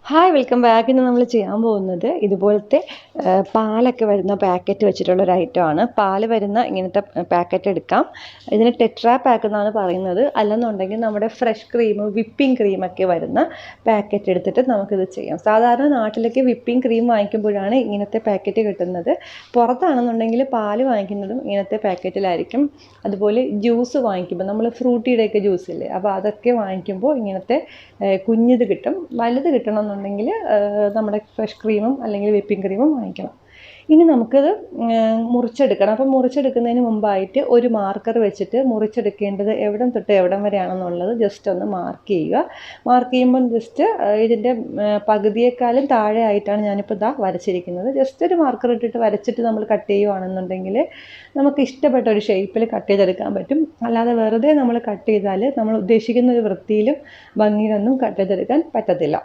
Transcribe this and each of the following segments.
Hi welcome back. ഇന്ന് നമ്മൾ ചെയ്യാൻ പോകുന്നത് ഇതുപോലത്തെ പാലൊക്കെ വരുന്ന പാക്കറ്റ് വെച്ചിട്ടുള്ള ഒരു ഐറ്റമാണ്. പാല് വരുന്ന ഇങ്ങനത്തെ പാക്കറ്റ് എടുക്കാം. ഇതിന് ടെട്രാ പാക്ക് എന്നാണ് പറയുന്നത്. അല്ലെന്നുണ്ടെങ്കിൽ നമ്മുടെ ഫ്രഷ് ക്രീം, വിപ്പിംഗ് ക്രീമൊക്കെ വരുന്ന പാക്കറ്റ് എടുത്തിട്ട് നമുക്കിത് ചെയ്യാം. സാധാരണ നാട്ടിലൊക്കെ വിപ്പിംഗ് ക്രീം വാങ്ങിക്കുമ്പോഴാണ് ഇങ്ങനത്തെ പാക്കറ്റ് കിട്ടുന്നത്. പുറത്താണെന്നുണ്ടെങ്കിൽ പാല് വാങ്ങിക്കുന്നതും ഇങ്ങനത്തെ പാക്കറ്റിലായിരിക്കും. അതുപോലെ ജ്യൂസ് വാങ്ങിക്കുമ്പോൾ നമ്മൾ ഫ്രൂട്ടിയുടെയൊക്കെ ജ്യൂസില്ലേ, അപ്പോൾ അതൊക്കെ വാങ്ങിക്കുമ്പോൾ ഇങ്ങനത്തെ കുഞ്ഞിത് കിട്ടും. വലുത് കിട്ടണമെന്നുണ്ടെങ്കിൽ നമ്മുടെ ഫ്രഷ് ക്രീമും അല്ലെങ്കിൽ വിപ്പിംഗ് ക്രീമും വാങ്ങിക്കണം. ഇനി നമുക്കത് മുറിച്ചെടുക്കണം. അപ്പം മുറിച്ചെടുക്കുന്നതിന് മുമ്പായിട്ട് ഒരു മാർക്കർ വെച്ചിട്ട് മുറിച്ചെടുക്കേണ്ടത് എവിടം തൊട്ട് എവിടം വരെയാണെന്നുള്ളത് ജസ്റ്റ് ഒന്ന് മാർക്ക് ചെയ്യുക. മാർക്ക് ചെയ്യുമ്പം ജസ്റ്റ് ഇതിൻ്റെ പകുതിയേക്കാളും താഴെ ആയിട്ടാണ് ഞാനിപ്പോൾ ഇതാ വരച്ചിരിക്കുന്നത്. ജസ്റ്റ് ഒരു മാർക്കർ ഇട്ടിട്ട് വരച്ചിട്ട് നമ്മൾ കട്ട് ചെയ്യുകയാണെന്നുണ്ടെങ്കിൽ നമുക്ക് ഇഷ്ടപ്പെട്ട ഒരു ഷേപ്പിൽ കട്ട് ചെയ്തെടുക്കാൻ പറ്റും. അല്ലാതെ വെറുതെ നമ്മൾ കട്ട് ചെയ്താൽ നമ്മൾ ഉദ്ദേശിക്കുന്ന ഒരു വൃത്തിയിലും ഭംഗിയിലൊന്നും കട്ട് ചെയ്തെടുക്കാൻ പറ്റത്തില്ല.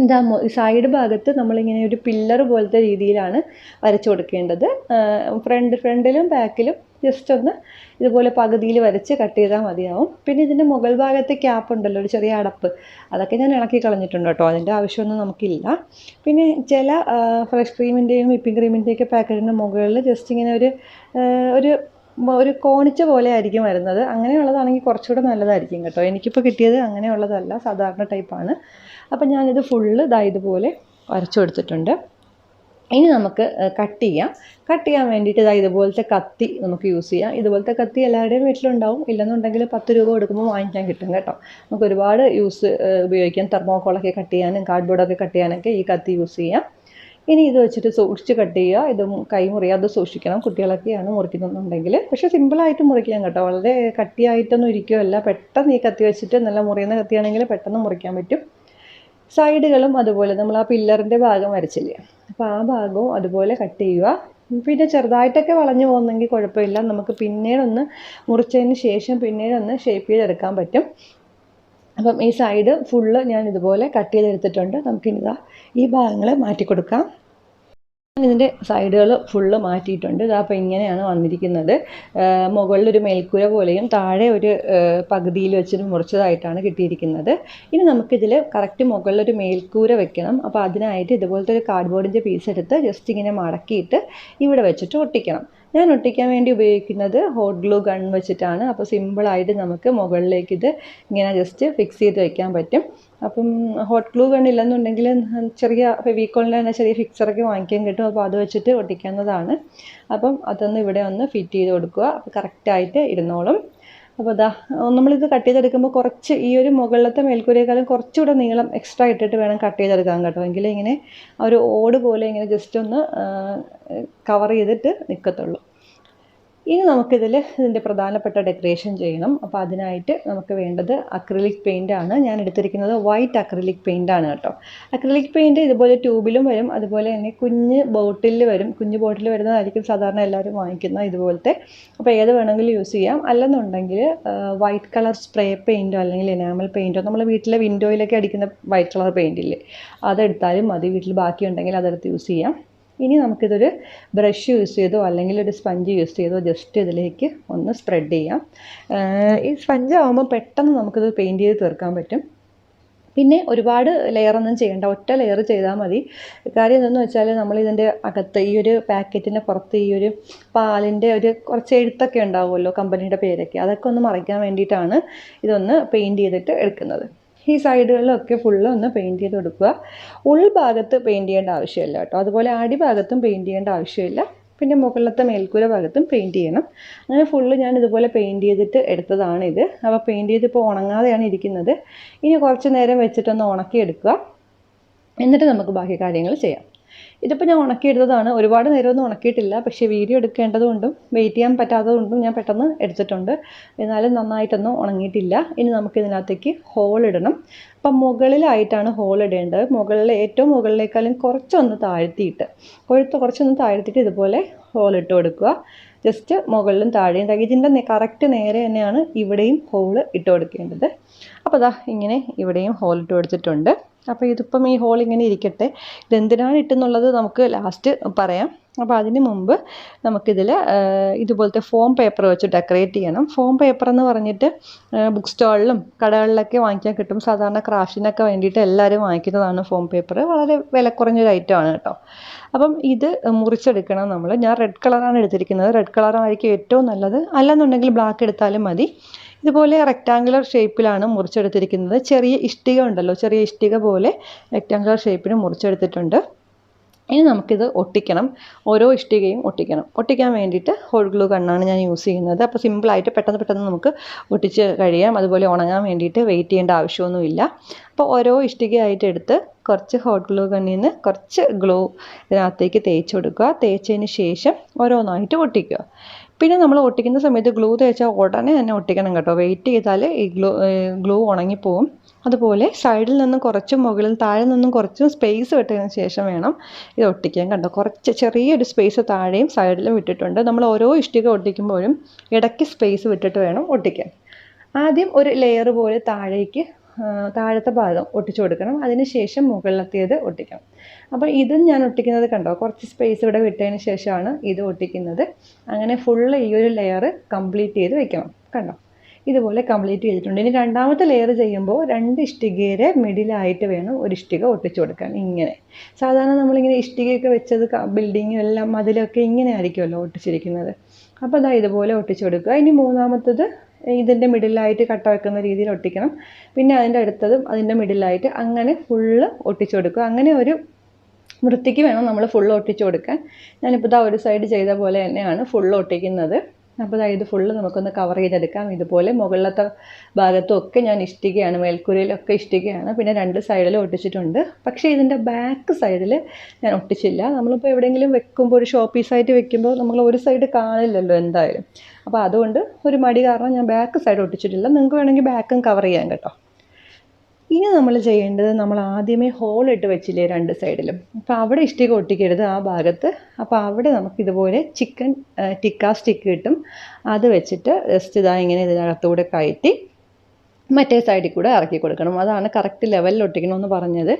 ഇതാ സൈഡ് ഭാഗത്ത് നമ്മളിങ്ങനെ ഒരു പില്ലർ പോലത്തെ രീതിയിലാണ് വരച്ചു കൊടുക്കേണ്ടത്. ഫ്രണ്ടിലും ബാക്കിലും ജസ്റ്റ് ഒന്ന് ഇതുപോലെ പകുതിയിൽ വരച്ച് കട്ട് ചെയ്താൽ മതിയാവും. പിന്നെ ഇതിൻ്റെ മുകൾ ഭാഗത്ത് ക്യാപ്പ് ഉണ്ടല്ലോ, ഒരു ചെറിയ അടപ്പ്, അതൊക്കെ ഞാൻ ഇളക്കി കളഞ്ഞിട്ടുണ്ട് കേട്ടോ. അതിൻ്റെ ആവശ്യമൊന്നും നമുക്കില്ല. പിന്നെ ചില ഫ്രഷ് ക്രീമിൻ്റെയും വിപ്പിംഗ് ക്രീമിൻ്റെയൊക്കെ പാക്കറ്റിൻ്റെ മുകളിൽ ജസ്റ്റ് ഇങ്ങനെ ഒരു കോണിച്ച പോലെ ആയിരിക്കും വരുന്നത്. അങ്ങനെയുള്ളതാണെങ്കിൽ കുറച്ചുകൂടെ നല്ലതായിരിക്കും കേട്ടോ. എനിക്കിപ്പോൾ കിട്ടിയത് അങ്ങനെയുള്ളതല്ല, സാധാരണ ടൈപ്പാണ്. അപ്പം ഞാനിത് ഫുള്ള് ഇതുപോലെ വരച്ചു കൊടുത്തിട്ടുണ്ട്. ഇനി നമുക്ക് കട്ട് ചെയ്യാൻ വേണ്ടിയിട്ട് ഇതുപോലത്തെ കത്തി നമുക്ക് യൂസ് ചെയ്യാം. ഇതുപോലത്തെ കത്തി എല്ലാവരുടെയും വീട്ടിലുണ്ടാവും. ഇല്ലെന്നുണ്ടെങ്കിൽ 10 രൂപ കൊടുക്കുമ്പോൾ വാങ്ങിക്കാൻ കിട്ടും കേട്ടോ. നമുക്ക് ഒരുപാട് ഉപയോഗിക്കാം. തെർമോക്കോളൊക്കെ കട്ട് ചെയ്യാനും കാർഡ്ബോർഡൊക്കെ കട്ട് ചെയ്യാനൊക്കെ ഈ കത്തി യൂസ് ചെയ്യാം. ഇനി ഇത് വെച്ചിട്ട് സൂക്ഷിച്ച് കട്ട് ചെയ്യുക. ഇത് കൈ മുറിയാതെ സൂക്ഷിക്കണം. കുട്ടികളൊക്കെയാണ് മുറിക്കുന്നുണ്ടെങ്കിൽ. പക്ഷേ സിമ്പിളായിട്ട് മുറിക്കാം കേട്ടോ. വളരെ കട്ടിയായിട്ടൊന്നും ഇരിക്കുകയല്ല. പെട്ടെന്ന് ഈ കത്തി വെച്ചിട്ട് നല്ല മുറിയുന്ന കത്തിയാണെങ്കിൽ പെട്ടെന്ന് മുറിക്കാൻ പറ്റും. സൈഡുകളും അതുപോലെ നമ്മൾ ആ പില്ലറിൻ്റെ ഭാഗം വരച്ചില്ലേ, അപ്പോൾ ആ ഭാഗവും അതുപോലെ കട്ട് ചെയ്യുക. പിന്നെ ചെറുതായിട്ടൊക്കെ വളഞ്ഞു പോകുന്നെങ്കിൽ കുഴപ്പമില്ല. നമുക്ക് പിന്നീടൊന്ന് മുറിച്ചതിന് ശേഷം പിന്നീടൊന്ന് ഷേപ്പ് ചെയ്തെടുക്കാൻ പറ്റും. അപ്പം ഈ സൈഡ് ഫുള്ള് ഞാൻ ഇതുപോലെ കട്ട് ചെയ്തെടുത്തിട്ടുണ്ട്. നമുക്കിനിതാ ഈ ഭാഗങ്ങൾ മാറ്റി കൊടുക്കാം. ഇതിൻ്റെ സൈഡുകൾ ഫുള്ള് മാറ്റിയിട്ടുണ്ട്. അപ്പോൾ ഇങ്ങനെയാണ് വന്നിരിക്കുന്നത്. മുകളിലൊരു മേൽക്കൂര പോലെയും താഴെ ഒരു പകുതിയിൽ വെച്ചിട്ട് മുറിച്ചതായിട്ടാണ് കിട്ടിയിരിക്കുന്നത്. ഇനി നമുക്കിതിൽ കറക്റ്റ് മുകളിലൊരു മേൽക്കൂര വെക്കണം. അപ്പോൾ അതിനായിട്ട് ഇതുപോലത്തെ ഒരു കാർഡ്ബോർഡിൻ്റെ പീസ് എടുത്ത് ജസ്റ്റ് ഇങ്ങനെ മടക്കിയിട്ട് ഇവിടെ വെച്ചിട്ട് ഒട്ടിക്കണം. ഞാൻ ഒട്ടിക്കാൻ വേണ്ടി ഉപയോഗിക്കുന്നത് ഹോട്ട് ഗ്ലൂ ഗൺ വെച്ചിട്ടാണ്. അപ്പോൾ സിമ്പിളായിട്ട് നമുക്ക് മുകളിലേക്ക് ഇത് ഇങ്ങനെ ജസ്റ്റ് ഫിക്സ് ചെയ്ത് വയ്ക്കാൻ പറ്റും. അപ്പം ഹോട്ട് ഗ്ലൂ ഗൺ ഇല്ലെന്നുണ്ടെങ്കിൽ ചെറിയ ഫെവിക്കോളിൻ്റെ തന്നെ ചെറിയ ഫിക്സറൊക്കെ വാങ്ങിക്കാൻ കിട്ടും. അപ്പോൾ അത് വെച്ചിട്ട് ഒട്ടിക്കാവുന്നതാണ്. അപ്പം അതൊന്ന് ഇവിടെ ഒന്ന് ഫിറ്റ് ചെയ്ത് കൊടുക്കുക. അപ്പോൾ കറക്റ്റായിട്ട് ഇരുന്നോളും. അപ്പോൾ നമ്മളിത് കട്ട് ചെയ്തെടുക്കുമ്പോൾ കുറച്ച് ഈ ഒരു മുകളിലത്തെ മേൽക്കൂരയേക്കാളും കുറച്ചുകൂടെ നീളം എക്സ്ട്രാ ഇട്ടിട്ട് വേണം കട്ട് ചെയ്തെടുക്കാൻ കേട്ടോ. എങ്കിലേ ഇങ്ങനെ ആ ഒരു ഓട് പോലെ ഇങ്ങനെ ജസ്റ്റ് ഒന്ന് കവർ ചെയ്തിട്ട് നിൽക്കത്തുള്ളൂ. ഇനി ഇതിൻ്റെ പ്രധാനപ്പെട്ട ഡെക്കറേഷൻ ചെയ്യണം. അപ്പോൾ അതിനായിട്ട് നമുക്ക് വേണ്ടത് അക്രിലിക് പെയിൻ്റ് ആണ്. ഞാൻ എടുത്തിരിക്കുന്നത് വൈറ്റ് അക്രിലിക് പെയിൻ്റ് ആണ് കേട്ടോ. അക്രിലിക് പെയിൻറ്റ് ഇതുപോലെ ട്യൂബിലും വരും, അതുപോലെ തന്നെ കുഞ്ഞ് ബോട്ടിലിൽ വരും. കുഞ്ഞ് ബോട്ടിൽ വരുന്നതായിരിക്കും സാധാരണ എല്ലാവരും വാങ്ങിക്കുന്നത് ഇതുപോലത്തെ. അപ്പോൾ ഏത് വേണമെങ്കിലും യൂസ് ചെയ്യാം. അല്ലെന്നുണ്ടെങ്കിൽ വൈറ്റ് കളർ സ്പ്രേ പെയിൻറ്റോ അല്ലെങ്കിൽ എനാമൽ പെയിൻറ്റോ, നമ്മൾ വീട്ടിലെ വിൻഡോയിലൊക്കെ അടിക്കുന്ന വൈറ്റ് കളർ പെയിൻ്റ് ഇല്ലേ, അതെടുത്താലും മതി. വീട്ടിൽ ബാക്കിയുണ്ടെങ്കിൽ അതെടുത്ത് യൂസ് ചെയ്യാം. ഇനി നമുക്കിതൊരു ബ്രഷ് യൂസ് ചെയ്തോ അല്ലെങ്കിൽ ഒരു സ്പഞ്ച് യൂസ് ചെയ്തോ ജസ്റ്റ് ഇതിലേക്ക് ഒന്ന് സ്പ്രെഡ് ചെയ്യാം. ഈ സ്പഞ്ച് ആകുമ്പോൾ പെട്ടെന്ന് നമുക്കിത് പെയിൻറ്റ് ചെയ്ത് തീർക്കാൻ പറ്റും. പിന്നെ ഒരുപാട് ലെയറൊന്നും ചെയ്യേണ്ട, ഒറ്റ ലെയർ ചെയ്താൽ മതി. കാര്യം എന്താണെന്ന് വെച്ചാൽ നമ്മളിതിൻ്റെ അകത്ത് ഈ ഒരു പാക്കറ്റിൻ്റെ പുറത്ത് ഈ ഒരു പാലിൻ്റെ കുറച്ച് എഴുത്തൊക്കെ ഉണ്ടാവുമല്ലോ, കമ്പനിയുടെ പേരൊക്കെ, അതൊക്കെ ഒന്ന് മറയ്ക്കാൻ വേണ്ടിയിട്ടാണ് ഇതൊന്ന് പെയിൻറ്റ് ചെയ്തിട്ട് എടുക്കുന്നത്. ഈ സൈഡുകളിലൊക്കെ ഫുള്ള് ഒന്ന് പെയിൻറ്റ് ചെയ്ത് കൊടുക്കുക. ഉൾഭാഗത്ത് പെയിൻറ്റ് ചെയ്യേണ്ട ആവശ്യമില്ല കേട്ടോ. അതുപോലെ അടിഭാഗത്തും പെയിൻറ്റ് ചെയ്യേണ്ട ആവശ്യമില്ല. പിന്നെ മുകളിലത്തെ മേൽക്കൂര ഭാഗത്തും പെയിൻറ്റ് ചെയ്യണം. അങ്ങനെ ഫുള്ള് ഞാൻ ഇതുപോലെ പെയിൻറ്റ് ചെയ്തിട്ട് എടുത്തതാണിത്. അപ്പോൾ പെയിൻറ്റ് ചെയ്ത് ഇപ്പോൾ ഉണങ്ങാതെയാണ് ഇരിക്കുന്നത്. ഇനി കുറച്ച് നേരം വെച്ചിട്ടൊന്ന് ഉണക്കിയെടുക്കുക. എന്നിട്ട് നമുക്ക് ബാക്കി കാര്യങ്ങൾ ചെയ്യാം. ഇതിപ്പോൾ ഞാൻ ഉണക്കിയെടുത്തതാണ്. ഒരുപാട് നേരമൊന്നും ഉണക്കിയിട്ടില്ല. പക്ഷേ വീഡിയോ എടുക്കേണ്ടതുകൊണ്ടും വെയിറ്റ് ചെയ്യാൻ പറ്റാത്തതുകൊണ്ടും ഞാൻ പെട്ടെന്ന് എടുത്തിട്ടുണ്ട്. എന്നാലും നന്നായിട്ടൊന്നും ഉണങ്ങിയിട്ടില്ല. ഇനി നമുക്കിതിനകത്തേക്ക് ഹോൾ ഇടണം. അപ്പം മുകളിലായിട്ടാണ് ഹോൾ ഇടേണ്ടത്. ഏറ്റവും മുകളിലേക്കാളും കുറച്ചൊന്ന് താഴ്ത്തിയിട്ട് ഇതുപോലെ ഹോൾ ഇട്ട് കൊടുക്കുക. ജസ്റ്റ് മുകളിലും താഴെയും. ഇതിൻ്റെ കറക്റ്റ് നേരെ തന്നെയാണ് ഇവിടെയും ഹോൾ ഇട്ട് കൊടുക്കേണ്ടത്. അപ്പോൾ ഇങ്ങനെ ഇവിടെയും ഹോൾ ഇട്ട് കൊടുത്തിട്ടുണ്ട്. അപ്പോൾ ഇതിപ്പം ഈ ഹോൾ ഇങ്ങനെ ഇരിക്കട്ടെ. ഇതെന്തിനാണ് ഇട്ടെന്നുള്ളത് നമുക്ക് ലാസ്റ്റ് പറയാം. അപ്പോൾ അതിന് മുമ്പ് നമുക്കിതിൽ ഇതുപോലത്തെ ഫോം പേപ്പർ വെച്ച് ഡെക്കറേറ്റ് ചെയ്യണം. ഫോം പേപ്പർ എന്ന് പറഞ്ഞിട്ട് ബുക്ക് സ്റ്റാളിലും കടകളിലൊക്കെ വാങ്ങിക്കാൻ കിട്ടും. സാധാരണ ക്രാഫ്റ്റിനൊക്കെ വേണ്ടിയിട്ട് എല്ലാവരും വാങ്ങിക്കുന്നതാണ് ഫോം പേപ്പർ. വളരെ വില കുറഞ്ഞൊരു ഐറ്റമാണ് കേട്ടോ. അപ്പം ഇത് മുറിച്ചെടുക്കണം നമ്മൾ. ഞാൻ റെഡ് കളറാണ് എടുത്തിരിക്കുന്നത്. റെഡ് കളറായിരിക്കും ഏറ്റവും നല്ലത്. അല്ലെന്നുണ്ടെങ്കിൽ ബ്ലാക്ക് എടുത്താലും മതി. ഇതുപോലെ റെക്റ്റാങ്കുലർ ഷേപ്പിലാണ് മുറിച്ചെടുത്തിരിക്കുന്നത്. ചെറിയ ഇഷ്ടിക ഉണ്ടല്ലോ, ചെറിയ ഇഷ്ടിക പോലെ റെക്റ്റാങ്കുലർ ഷേപ്പിന് മുറിച്ചെടുത്തിട്ടുണ്ട്. ഇനി നമുക്കിത് ഒട്ടിക്കണം. ഓരോ ഇഷ്ടികയും ഒട്ടിക്കണം. ഒട്ടിക്കാൻ വേണ്ടിയിട്ട് ഹോട്ട് ഗ്ലൂ ഗണ്ണാണ് ഞാൻ യൂസ് ചെയ്യുന്നത്. അപ്പോൾ സിമ്പിളായിട്ട് പെട്ടെന്ന് നമുക്ക് ഒട്ടിച്ച് കഴിയാം. അതുപോലെ ഉണങ്ങാൻ വേണ്ടിയിട്ട് വെയിറ്റ് ചെയ്യേണ്ട ആവശ്യമൊന്നുമില്ല. അപ്പോൾ ഓരോ ഇഷ്ടികയായിട്ട് എടുത്ത് കുറച്ച് ഹോട്ട് ഗ്ലൂ ഗണ്ണിൽ നിന്ന് കുറച്ച് ഗ്ലൂ ഇതിനകത്തേക്ക് തേച്ച് കൊടുക്കുക. തേച്ചതിന് ശേഷം ഓരോന്നായിട്ട് ഒട്ടിക്കുക. പിന്നെ നമ്മൾ ഒട്ടിക്കുന്ന സമയത്ത് ഗ്ലൂ തേച്ചാൽ ഉടനെ തന്നെ ഒട്ടിക്കണം കേട്ടോ. വെയിറ്റ് ചെയ്താൽ ഈ ഗ്ലൂ ഉണങ്ങിപ്പോവും. അതുപോലെ സൈഡിൽ നിന്നും കുറച്ചും മുകളിൽ താഴെ നിന്നും കുറച്ചും സ്പേസ് വിട്ടതിന് ശേഷം വേണം ഇത് ഒട്ടിക്കാൻ. കണ്ടോ, കുറച്ച് ചെറിയൊരു സ്പേസ് താഴെയും സൈഡിലും വിട്ടിട്ടുണ്ട്. നമ്മൾ ഓരോ ഇഷ്ടിക ഒട്ടിക്കുമ്പോഴും ഇടയ്ക്ക് സ്പേസ് വിട്ടിട്ട് വേണം ഒട്ടിക്കാൻ. ആദ്യം ഒരു ലെയർ പോലെ താഴത്തെ ഭാഗം ഒട്ടിച്ചു കൊടുക്കണം. അതിന് ശേഷം മുകളിലത്തേത് ഒട്ടിക്കണം. അപ്പോൾ ഇതും ഞാൻ ഒട്ടിക്കുന്നത് കണ്ടോ, കുറച്ച് സ്പേസ് ഇവിടെ വിട്ടതിന് ശേഷമാണ് ഇത് ഒട്ടിക്കുന്നത്. അങ്ങനെ ഫുള്ള് ഈ ഒരു ലെയർ കംപ്ലീറ്റ് ചെയ്ത് വെക്കണം. കണ്ടോ, ഇതുപോലെ കംപ്ലീറ്റ് ചെയ്തിട്ടുണ്ട്. ഇനി രണ്ടാമത്തെ ലെയർ ചെയ്യുമ്പോൾ 2 ഇഷ്ടികയുടെ മിഡിലായിട്ട് വേണം ഒരു ഇഷ്ടിക ഒട്ടിച്ചു കൊടുക്കാൻ. ഇങ്ങനെ സാധാരണ നമ്മളിങ്ങനെ ഇഷ്ടികയൊക്കെ വെച്ചത് ബിൽഡിങ്ങും എല്ലാം അതിലൊക്കെ ഇങ്ങനെ ആയിരിക്കുമല്ലോ ഒട്ടിച്ചിരിക്കുന്നത്. അപ്പോൾ അതാ ഇതുപോലെ ഒട്ടിച്ചു കൊടുക്കുക. ഇനി മൂന്നാമത്തത് ഇതിൻ്റെ മിഡിലായിട്ട് കട്ട വെക്കുന്ന രീതിയിൽ ഒട്ടിക്കണം. പിന്നെ അതിൻ്റെ അടുത്തതും അതിൻ്റെ മിഡിലായിട്ട് അങ്ങനെ ഫുള്ള് ഒട്ടിച്ചു കൊടുക്കുക. അങ്ങനെ ഒരു വൃത്തിക്ക് വേണം നമ്മൾ ഫുള്ള് ഒട്ടിച്ചു കൊടുക്കാൻ. ഞാനിപ്പോൾ ഇതാ ഒരു സൈഡ് ചെയ്ത പോലെ തന്നെയാണ് ഫുള്ള് ഒട്ടിക്കുന്നത്. അപ്പോൾ ഇത് ഫുള്ള് നമുക്കൊന്ന് കവർ ചെയ്തെടുക്കാം. ഇതുപോലെ മുകളിലത്തെ ഭാഗത്തും ഒക്കെ ഞാൻ ഇഷ്ടികയാണ്, മേൽക്കൂരയിലൊക്കെ ഇഷ്ടികയാണ്. പിന്നെ 2 സൈഡിലും ഒട്ടിച്ചിട്ടുണ്ട്. പക്ഷേ ഇതിൻ്റെ ബാക്ക് സൈഡിൽ ഞാൻ ഒട്ടിച്ചില്ല. നമ്മളിപ്പോൾ എവിടെയെങ്കിലും വെക്കുമ്പോൾ ഒരു ഷോ പീസായിട്ട് വെക്കുമ്പോൾ നമ്മൾ ഒരു സൈഡ് കാണില്ലല്ലോ എന്തായാലും. അപ്പോൾ അതുകൊണ്ട് ഒരു മടി കാരണം ഞാൻ ബാക്ക് സൈഡ് ഒട്ടിച്ചിട്ടില്ല. നിങ്ങൾക്ക് വേണമെങ്കിൽ ബാക്കും കവർ ചെയ്യാം കേട്ടോ. ഇനി നമ്മൾ ചെയ്യേണ്ടത്, നമ്മൾ ആദ്യമേ ഹോളിട്ട് വെച്ചില്ലേ 2 സൈഡിലും, അപ്പോൾ അവിടെ ഇഷ്ടിക ഒട്ടിക്കരുത് ആ ഭാഗത്ത്. അപ്പോൾ അവിടെ നമുക്ക് ഇതുപോലെ ചിക്കൻ ടിക്ക സ്റ്റിക്ക് കിട്ടും. അത് വെച്ചിട്ട് ജസ്റ്റ് ഇതാ ഇങ്ങനെ ഇതിനകത്തൂടെ കയറ്റി മറ്റേ സൈഡിൽ കൂടെ ഇറക്കി കൊടുക്കണം. അതാണ് കറക്റ്റ് ലെവലിൽ ഒട്ടിക്കണമെന്ന് പറഞ്ഞത്.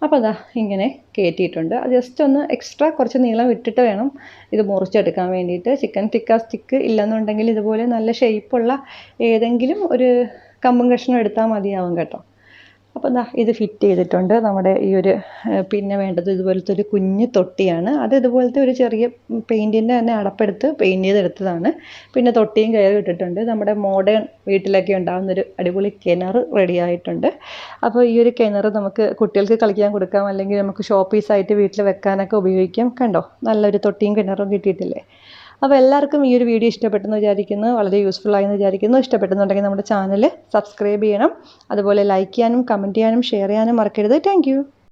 അപ്പോൾ അതാ ഇങ്ങനെ കയറ്റിയിട്ടുണ്ട്. അത് ജസ്റ്റ് ഒന്ന് എക്സ്ട്രാ കുറച്ച് നീളം വിട്ടിട്ട് വേണം ഇത് മുറിച്ചെടുക്കാൻ വേണ്ടിയിട്ട്. ചിക്കൻ ടിക്ക സ്റ്റിക്ക് ഇല്ലെന്നുണ്ടെങ്കിൽ ഇതുപോലെ നല്ല ഷേപ്പുള്ള ഏതെങ്കിലും ഒരു കമ്പും കഷ്ണം എടുത്താൽ മതിയാവും കേട്ടോ. അപ്പോൾ ദാ ഇത് ഫിറ്റ് ചെയ്തിട്ടുണ്ട്. നമ്മുടെ ഈ ഒരു പിന്നെ വേണ്ടത് ഇതുപോലത്തെ ഒരു കുഞ്ഞ് തൊട്ടിയാണ്. അത് ഇതുപോലത്തെ ഒരു ചെറിയ പെയിൻറ്റിൻ്റെ തന്നെ അടപ്പെടുത്ത് പെയിൻറ്റ് ചെയ്തെടുത്തതാണ്. പിന്നെ തൊട്ടിയും കയറി ഇട്ടിട്ടുണ്ട്. നമ്മുടെ മോഡേൺ വീട്ടിലൊക്കെ ഉണ്ടാകുന്നൊരു അടിപൊളി കിണർ റെഡി ആയിട്ടുണ്ട്. അപ്പോൾ ഈ ഒരു കിണർ നമുക്ക് കുട്ടികൾക്ക് കളിക്കാൻ കൊടുക്കാം, അല്ലെങ്കിൽ നമുക്ക് ഷോ പീസായിട്ട് വീട്ടിൽ വെക്കാനൊക്കെ ഉപയോഗിക്കാം. കണ്ടോ, നല്ലൊരു തൊട്ടിയും കിണറും കിട്ടിയിട്ടില്ലേ. അപ്പോൾ എല്ലാവർക്കും ഈ ഒരു വീഡിയോ ഇഷ്ടപ്പെട്ടെന്ന് വിചാരിക്കുന്നു. വളരെ യൂസ്ഫുൾ ആയെന്ന് വിചാരിക്കുന്നു. ഇഷ്ടപ്പെട്ടെന്നുണ്ടെങ്കിൽ നമ്മുടെ ചാനൽ സബ്സ്ക്രൈബ് ചെയ്യണം. അതുപോലെ ലൈക്ക് ചെയ്യാനും കമൻറ്റ് ചെയ്യാനും ഷെയർ ചെയ്യാനും മറക്കരുത്. താങ്ക്